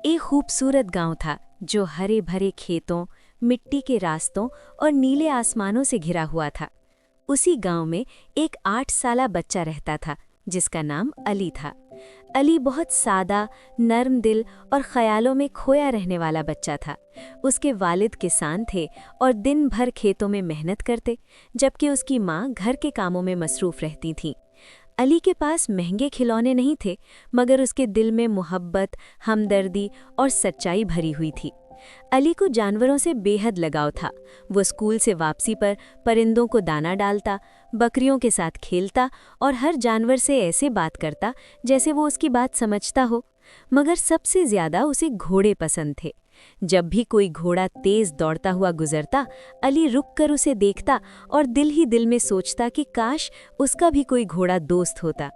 एक खूबसूरत गांव था जो हरे भरे खेतों, मिट्टी के रास्तों और नीले आसमानों से घिरा हुआ था। उसी गांव में एक 8 साला बच्चा रहता था जिसका नाम अली था। अली बहुत सादा, नर्म दिल और ख्यालों में खोया रहने वाला बच्चा था। उसके वालिद किसान थे और दिन भर खेतों में मेहनत करते, जबकि उसकी माँ घर के कामों में मसरूफ रहती थीं। अली के पास महंगे खिलौने नहीं थे, मगर उसके दिल में मोहब्बत, हमदर्दी और सच्चाई भरी हुई थी। अली को जानवरों से बेहद लगाव था। वो स्कूल से वापसी पर परिंदों को दाना डालता, बकरियों के साथ खेलता और हर जानवर से ऐसे बात करता जैसे वो उसकी बात समझता हो। मगर सबसे ज्यादा उसे घोड़े पसंद थे। जब भी कोई घोड़ा तेज दौड़ता हुआ गुजरता, अली रुक कर उसे देखता और दिल ही दिल में सोचता कि काश उसका भी कोई घोड़ा दोस्त होता।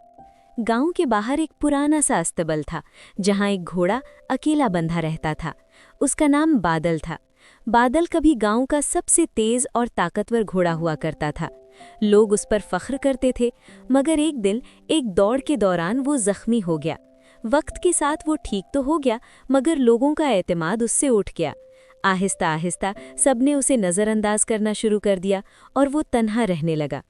गांव के बाहर एक पुराना सा अस्तबल था जहां एक घोड़ा अकेला बंधा रहता था। उसका नाम बादल था। बादल कभी गांव का सबसे तेज और ताकतवर घोड़ा हुआ करता था। लोग उस पर फख्र करते थे, मगर एक दिन एक दौड़ के दौरान वो जख्मी हो गया। वक्त के साथ वो ठीक तो हो गया, मगर लोगों का एतमाद उससे उठ गया। आहिस्ता आहिस्ता सबने उसे नज़रअंदाज करना शुरू कर दिया और वो तन्हा रहने लगा।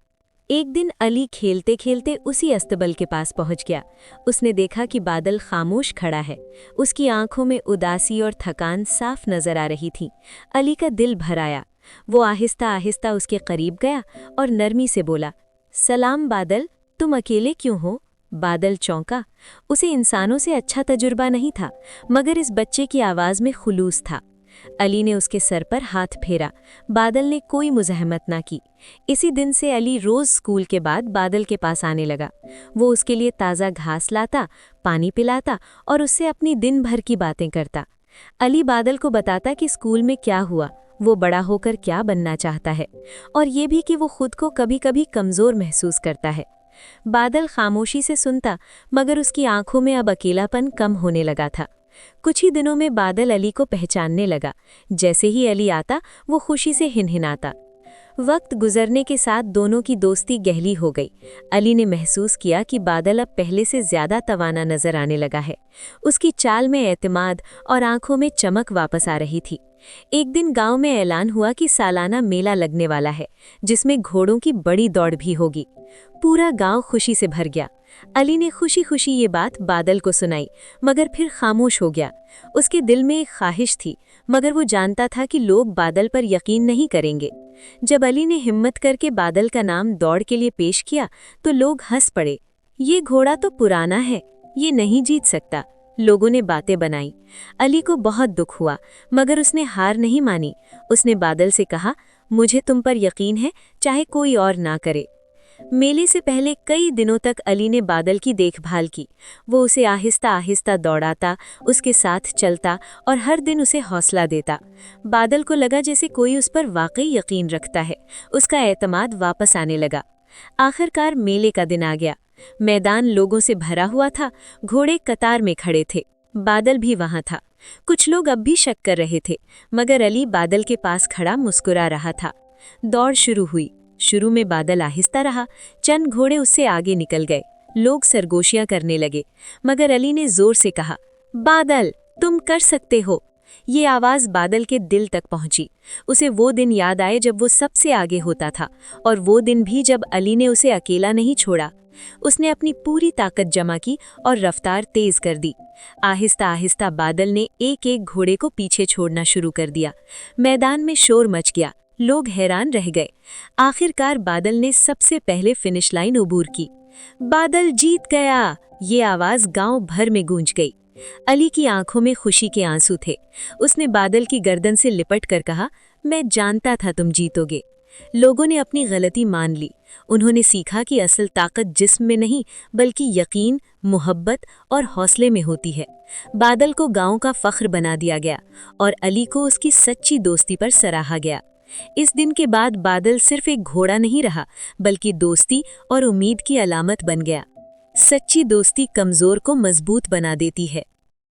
एक दिन अली खेलते खेलते उसी अस्तबल के पास पहुंच गया। उसने देखा कि बादल खामोश खड़ा है। उसकी आंखों में उदासी और थकान साफ नजर आ रही थी। अली का दिल भर आया। वो आहिस्ता आहिस्ता उसके करीब गया और नरमी से बोला, सलाम बादल, तुम अकेले क्यों हो? बादल चौंका। उसे इंसानों से अच्छा तजुर्बा नहीं था, मगर इस बच्चे की आवाज़ में खुलूस था। अली ने उसके सर पर हाथ फेरा। बादल ने कोई मुज़ाहमत ना की। इसी दिन से अली रोज़ स्कूल के बाद बादल के पास आने लगा। वो उसके लिए ताज़ा घास लाता, पानी पिलाता और उससे अपनी दिन भर की बातें करता। अली बादल को बताता कि स्कूल में क्या हुआ, वो बड़ा होकर क्या बनना चाहता है, और ये भी कि वो खुद को कभी कभी कमज़ोर महसूस करता है। बादल खामोशी से सुनता, मगर उसकी आंखों में अब अकेलापन कम होने लगा था। कुछ ही दिनों में बादल अली को पहचानने लगा। जैसे ही अली आता, वो खुशी से हिनहिनाता। वक्त गुजरने के साथ दोनों की दोस्ती गहरी हो गई। अली ने महसूस किया कि बादल अब पहले से ज्यादा तवाना नजर आने लगा है। उसकी चाल में एतमाद और आंखों में चमक वापस आ रही थी। एक दिन गांव में ऐलान हुआ कि सालाना मेला लगने वाला है, जिसमें घोड़ों की बड़ी दौड़ भी होगी। पूरा गांव खुशी से भर गया। अली ने खुशी खुशी ये बात बादल को सुनाई, मगर फिर खामोश हो गया। उसके दिल में एक ख्वाहिश थी, मगर वो जानता था कि लोग बादल पर यकीन नहीं करेंगे। जब अली ने हिम्मत करके बादल का नाम दौड़ के लिए पेश किया, तो लोग हंस पड़े। ये घोड़ा तो पुराना है, ये नहीं जीत सकता। लोगों ने बातें बनाई। अली को बहुत दुख हुआ, मगर उसने हार नहीं मानी। उसने बादल से कहा, मुझे तुम पर यकीन है, चाहे कोई और ना करे। मेले से पहले कई दिनों तक अली ने बादल की देखभाल की। वो उसे आहिस्ता आहिस्ता दौड़ाता, उसके साथ चलता और हर दिन उसे हौसला देता। बादल को लगा जैसे कोई उस पर वाकई यकीन रखता है। उसका एतमाद वापस आने लगा। आखिरकार मेले का दिन आ गया। मैदान लोगों से भरा हुआ था। घोड़े कतार में खड़े थे। बादल भी वहां था। कुछ लोग अब भी शक कर रहे थे, मगर अली बादल के पास खड़ा मुस्कुरा रहा था। दौड़ शुरू हुई। शुरू में बादल आहिस्ता रहा। चंद घोड़े उससे आगे निकल गए। लोग सरगोशियां करने लगे, मगर अली ने जोर से कहा, बादल, तुम कर सकते हो। ये आवाज बादल के दिल तक पहुंची। उसे वो दिन याद आए जब वो सबसे आगे होता था, और वो दिन भी जब अली ने उसे अकेला नहीं छोड़ा। उसने अपनी पूरी ताकत जमा की और रफ्तार तेज कर दी। आहिस्ता आहिस्ता बादल ने एक एक घोड़े को पीछे छोड़ना शुरू कर दिया। मैदान में शोर मच गया। लोग हैरान रह गए। आखिरकार बादल ने सबसे पहले फिनिश लाइन अबूर की। बादल जीत गया, ये आवाज गांव भर में गूंज गई। अली की आंखों में खुशी के आंसू थे। उसने बादल की गर्दन से लिपट कर कहा, मैं जानता था तुम जीतोगे। लोगों ने अपनी गलती मान ली। उन्होंने सीखा कि असल ताकत जिस्म में नहीं, बल्कि यकीन, मोहब्बत और हौसले में होती है। बादल को गांव का फख्र बना दिया गया और अली को उसकी सच्ची दोस्ती पर सराहा गया। इस दिन के बाद बादल सिर्फ एक घोड़ा नहीं रहा, बल्कि दोस्ती और उम्मीद की अलामत बन गया। सच्ची दोस्ती कमजोर को मजबूत बना देती है।